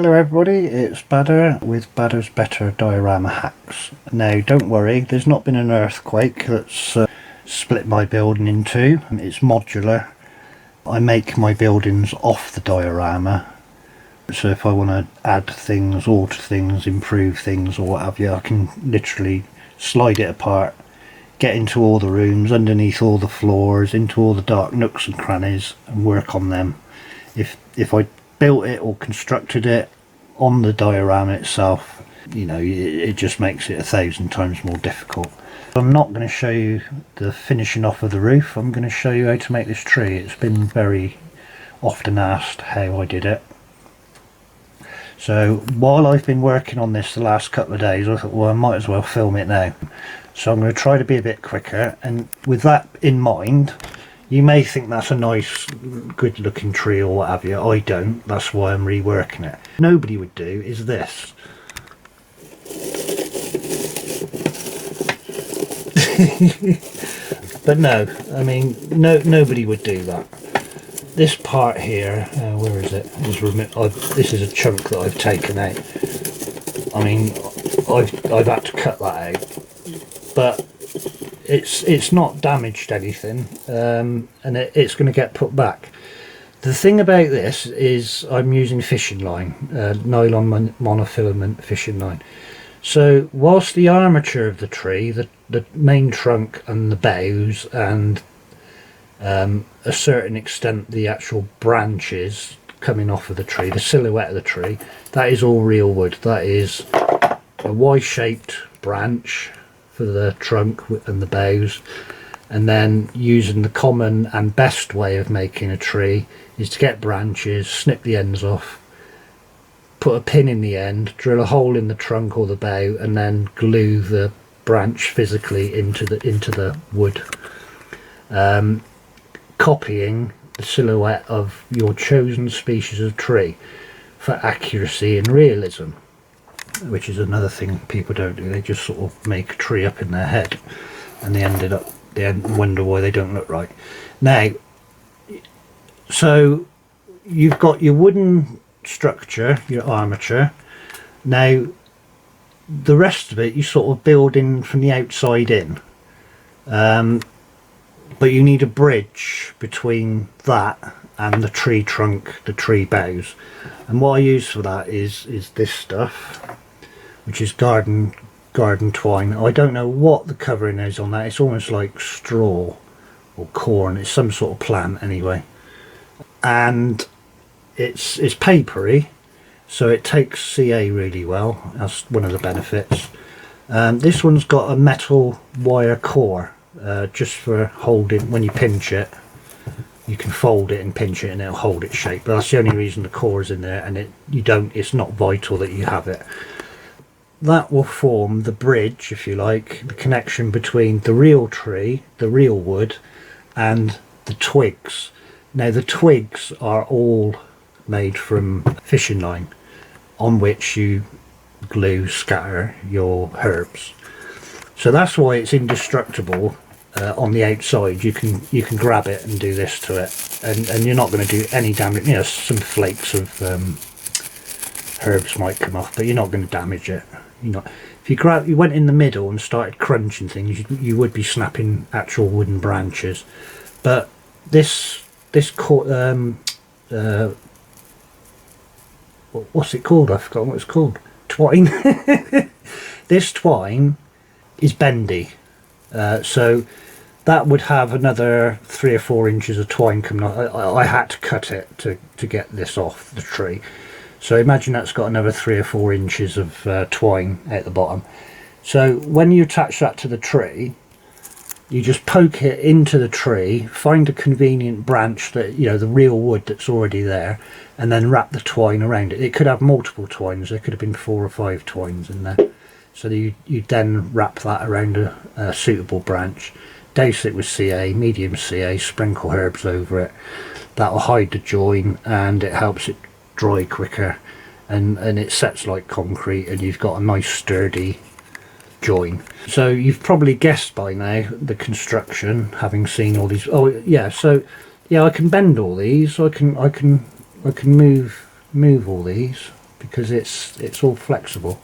Hello everybody, it's Badder with Badder's Better Diorama Hacks. Now don't worry, there's not been an earthquake that's split my building in two. It's modular. I make my buildings off the diorama, so if I want to add things, alter things, improve things or what have you, I can literally slide it apart, get into all the rooms, underneath all the floors, into all the dark nooks and crannies and work on them. If I built it or constructed it on the diorama itself, you know, it just makes it 1,000 times more difficult. I'm not going to show you the finishing off of the roof. I'm going to show you how to make this tree. It's been very often asked how I did it. So while I've been working on this the last couple of days, I thought, well, I might as well film it now. So I'm going to try to be a bit quicker, and with that in mind, you may think that's a nice, good looking tree or what have you. I don't. That's why I'm reworking it. Nobody would do is this. But no, I mean, nobody would do that. This part here, where is it? This is a chunk that I've taken out. I mean, I've had to cut that out, but it's not damaged anything, and it's going to get put back. The thing about this is I'm using fishing line, nylon monofilament fishing line. So whilst the armature of the tree, the main trunk and the boughs and a certain extent the actual branches coming off of the tree, the silhouette of the tree, that is all real wood. That is a Y-shaped branch for the trunk and the boughs, and then using the common and best way of making a tree is to get branches, snip the ends off, put a pin in the end, drill a hole in the trunk or the bough, and then glue the branch physically into the wood, copying the silhouette of your chosen species of tree for accuracy and realism, which is another thing people don't do. They just sort of make a tree up in their head, and they wonder why they don't look right. Now, so you've got your wooden structure, your armature. Now the rest of it you sort of build in from the outside in, but you need a bridge between that and the tree trunk, the tree boughs, and what I use for that is this stuff, which is garden twine. I don't know what the covering is on that. It's almost like straw or corn. It's some sort of plant anyway, and it's papery, so it takes CA really well. That's one of the benefits. This one's got a metal wire core, just for holding. When you pinch it, you can fold it and pinch it and it'll hold its shape, but that's the only reason the core is in there, and it's not vital that you have it. That will form the bridge, if you like, the connection between the real tree, the real wood, and the twigs. Now the twigs are all made from fishing line, on which you scatter your herbs. So that's why it's indestructible. On the outside you can grab it and do this to it, and you're not going to do any damage. You know, some flakes of herbs might come off, but you're not going to damage it. If you went in the middle and started crunching things, you would be snapping actual wooden branches. But this what's it called? I've forgotten what it's called. Twine. This twine is bendy, so that would have another 3 or 4 inches of twine coming off. I had to cut it to get this off the tree. So imagine that's got another 3 or 4 inches of twine at the bottom. So when you attach that to the tree, you just poke it into the tree, find a convenient branch that, you know, the real wood that's already there, and then wrap the twine around it. It could have multiple twines. There could have been 4 or 5 twines in there. So you then wrap that around a suitable branch, douse it with CA, medium CA, sprinkle herbs over it. That'll hide the join and it helps it dry quicker, and it sets like concrete, and you've got a nice sturdy join. So you've probably guessed by now the construction, having seen all these. Oh yeah, so yeah, I can bend all these. I can move all these. because it's all flexible,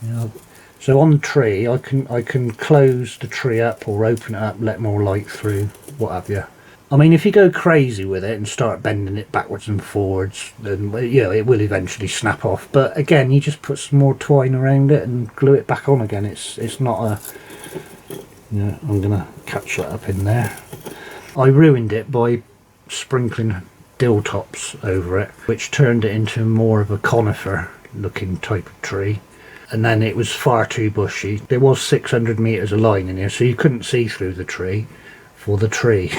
you know. So on the tree I can close the tree up or open it up, let more light through, what have you. I mean, if you go crazy with it and start bending it backwards and forwards, then, you know, it will eventually snap off. But again, you just put some more twine around it and glue it back on again. It's not a, you know, I'm gonna catch that up in there. I ruined it by sprinkling dill tops over it, which turned it into more of a conifer looking type of tree. And then it was far too bushy. There was 600 meters of line in here, so you couldn't see through the tree for the tree.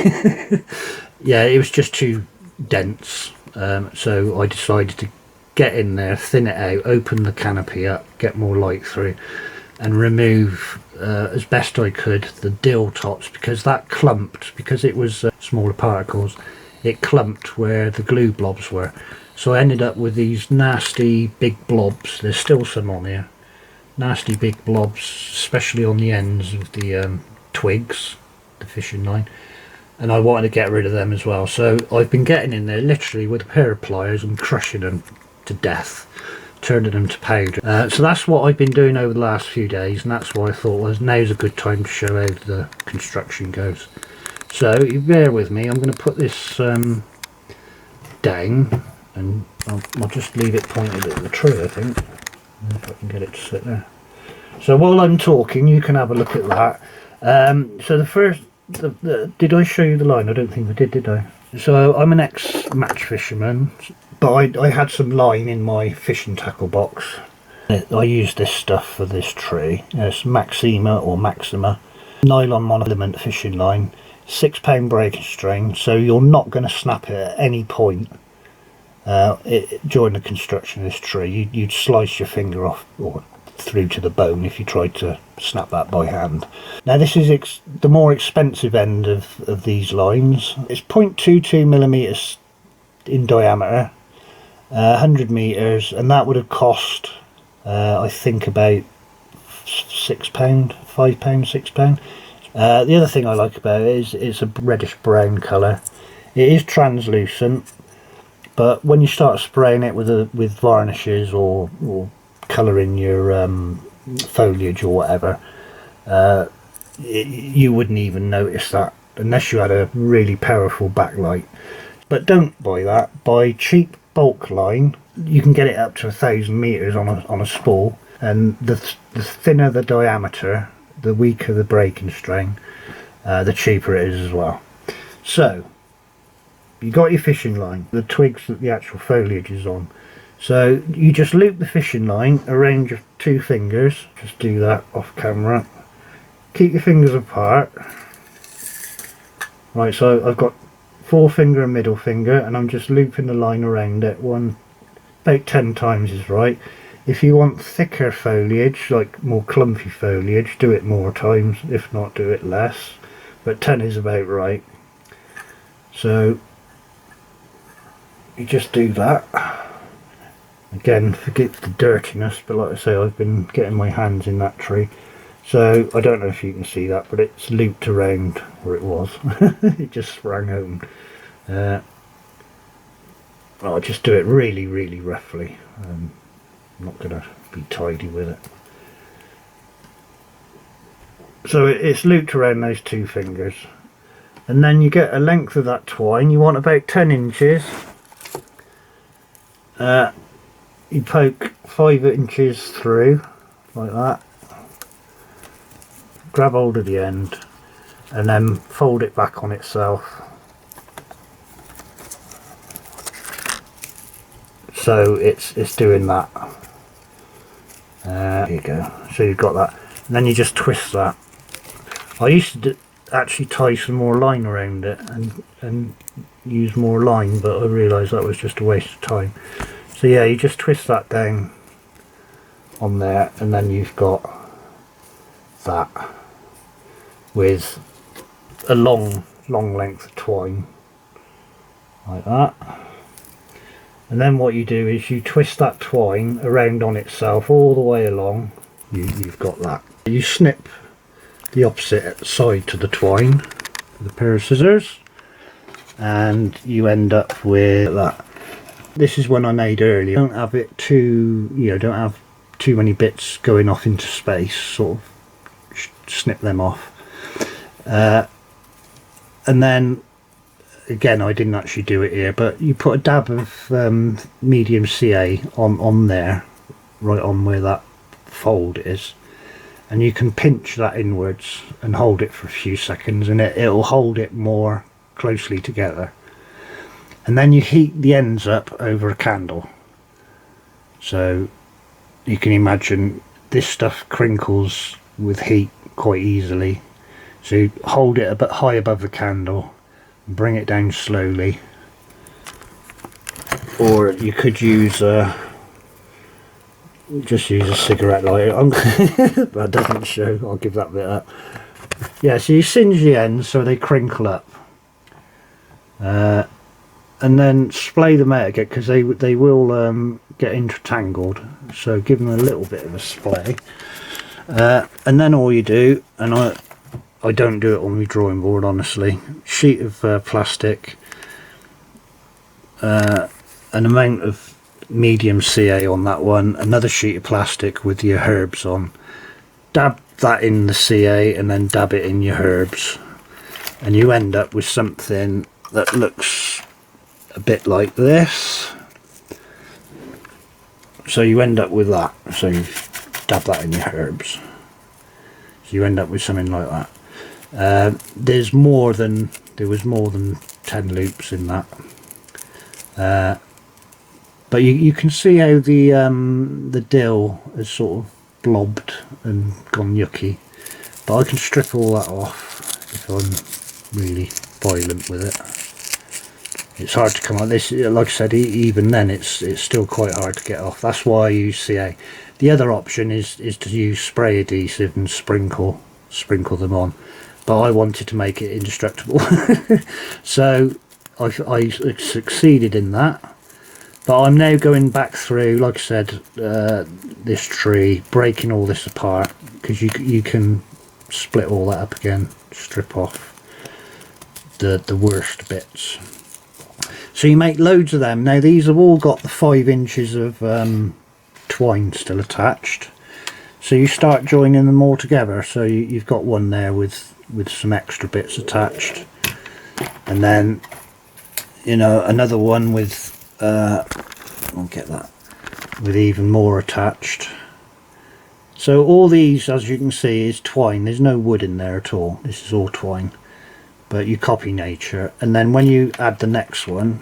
Yeah, it was just too dense, so I decided to get in there, thin it out, open the canopy up, get more light through, and remove as best I could the dill tops, because that clumped, because it was smaller particles, it clumped where the glue blobs were. So I ended up with these nasty big blobs. There's still some on here, nasty big blobs, especially on the ends of the twigs, the fishing line, and I wanted to get rid of them as well. So I've been getting in there literally with a pair of pliers and crushing them to death, turning them to powder. So that's what I've been doing over the last few days, and that's why I thought, well, now's a good time to show how the construction goes. So you bear with me, I'm going to put this down, and I'll just leave it pointed at the tree, I think, if I can get it to sit there. So while I'm talking, you can have a look at that. So the first, did I show you the line? I don't think I did I? So I'm an ex-match fisherman, but I had some line in my fishing tackle box. I used this stuff for this tree. It's Maxima or Maxima nylon monofilament fishing line, 6 pound breaking strain, so you're not going to snap it at any point during the construction of this tree. You'd slice your finger off or through to the bone if you tried to snap that by hand. Now this is the more expensive end of these lines. It's 0.22 millimeters in diameter, 100 meters, and that would have cost I think about £6, £5, £6. The other thing I like about it is it's a reddish brown colour. It is translucent, but when you start spraying it with varnishes or colouring your foliage or whatever, you wouldn't even notice that unless you had a really powerful backlight. But don't buy that. Buy cheap bulk line. You can get it up to 1,000 meters on a spool, and the thinner the diameter, the weaker the breaking strain, the cheaper it is as well. So you got your fishing line, the twigs that the actual foliage is on. So you just loop the fishing line around your 2 fingers. Just do that off camera. Keep your fingers apart. Right, so I've got forefinger and middle finger, and I'm just looping the line around it. About 10 times is right. If you want thicker foliage, like more clumpy foliage, do it more times. If not, do it less. But 10 is about right. So you just do that. Again, forgive the dirtiness, but like I say, I've been getting my hands in that tree, so I don't know if you can see that, but it's looped around where it was. It just sprang open. I'll just do it really, really roughly. I'm not going to be tidy with it. So it's looped around those 2 fingers, and then you get a length of that twine. You want about 10 inches. You poke 5 inches through like that, grab hold of the end, and then fold it back on itself. So it's doing that. There you go. So you've got that, and then you just twist that. I used to actually tie some more line around it and use more line, but I realised that was just a waste of time. So yeah, you just twist that down on there, and then you've got that with a long length of twine like that. And then what you do is you twist that twine around on itself all the way along. You've got that. You snip the opposite side to the twine with a pair of scissors, and you end up with that. This is one I made earlier. Don't have it too, you know, don't have too many bits going off into space, sort of snip them off. And then again, I didn't actually do it here, but you put a dab of medium CA on there, right on where that fold is, and you can pinch that inwards and hold it for a few seconds, and it'll hold it more closely together. And then you heat the ends up over a candle, so you can imagine this stuff crinkles with heat quite easily. So you hold it a bit high above the candle, bring it down slowly, or you could use just use a cigarette lighter. That doesn't show, I'll give that bit up. Yeah, so you singe the ends so they crinkle up, and then splay them out again, because they will get intertangled, so give them a little bit of a splay, and then all you do, and I don't do it on my drawing board, honestly. Sheet of plastic, an amount of medium CA on that one, another sheet of plastic with your herbs on. Dab that in the CA and then dab it in your herbs, and you end up with something that looks a bit like this. So you end up with that. So you dab that in your herbs. So you end up with something like that. There was more than 10 loops in that, but you can see how the dill has sort of blobbed and gone yucky, but I can strip all that off if I'm really violent with it. It's hard to come on this, like I said, even then it's still quite hard to get off. That's why I use CA. The other option is to use spray adhesive and sprinkle them on, but I wanted to make it indestructible. So I succeeded in that. But I'm now going back through, like I said, this tree, breaking all this apart, because you can split all that up again, strip off the worst bits. So you make loads of them. Now these have all got the 5 inches of twine still attached. So you start joining them all together. So you've got one there with some extra bits attached, and then, you know, another one with I'll get that, with even more attached. So all these, as you can see, is twine. There's no wood in there at all. This is all twine, but you copy nature. And then when you add the next one,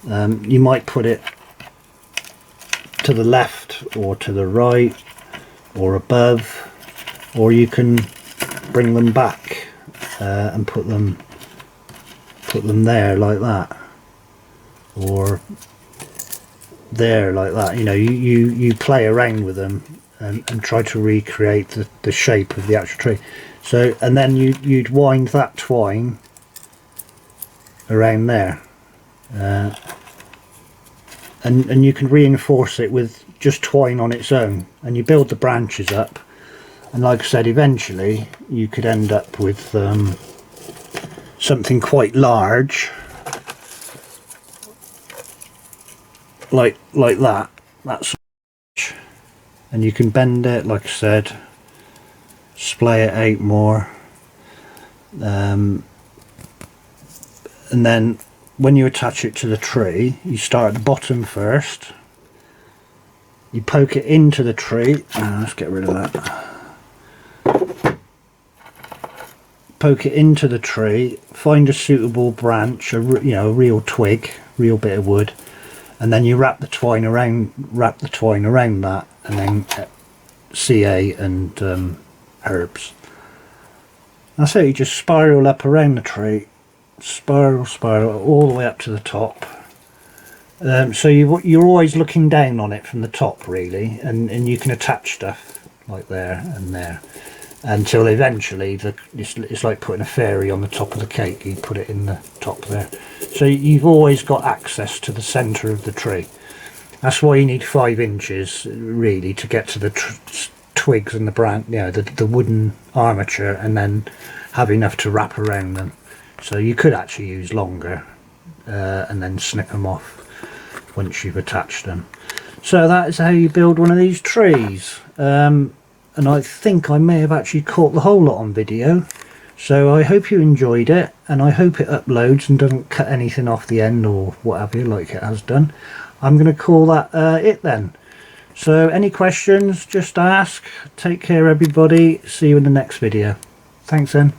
you might put it to the left or to the right or above, or you can bring them back and put them there like that, or there like that. You know, you play around with them and try to recreate the shape of the actual tree. So, and then you'd wind that twine around there, and you can reinforce it with just twine on its own, and you build the branches up, and like I said, eventually you could end up with something quite large, like that. That's, and you can bend it, like I said, splay it out more, and then when you attach it to the tree, you start at the bottom first, you poke it into the tree. Let's get rid of that. Poke it into the tree, find a suitable branch, a real twig, real bit of wood, and then you wrap the twine around that, and then CA and herbs. That's it. You just spiral up around the tree, spiral all the way up to the top. So you're always looking down on it from the top, really, and you can attach stuff like there and there, until eventually it's like putting a fairy on the top of the cake. You put it in the top there, so you've always got access to the centre of the tree. That's why you need 5 inches really to get to the twigs and the branch, you know, the wooden armature, and then have enough to wrap around them. So you could actually use longer and then snip them off. once you've attached them. So that is how you build one of these trees. And I think I may have actually caught the whole lot on video. So I hope you enjoyed it, and I hope it uploads and doesn't cut anything off the end or whatever like it has done. I'm going to call that it then. So any questions, just ask. Take care everybody. See you in the next video. Thanks then.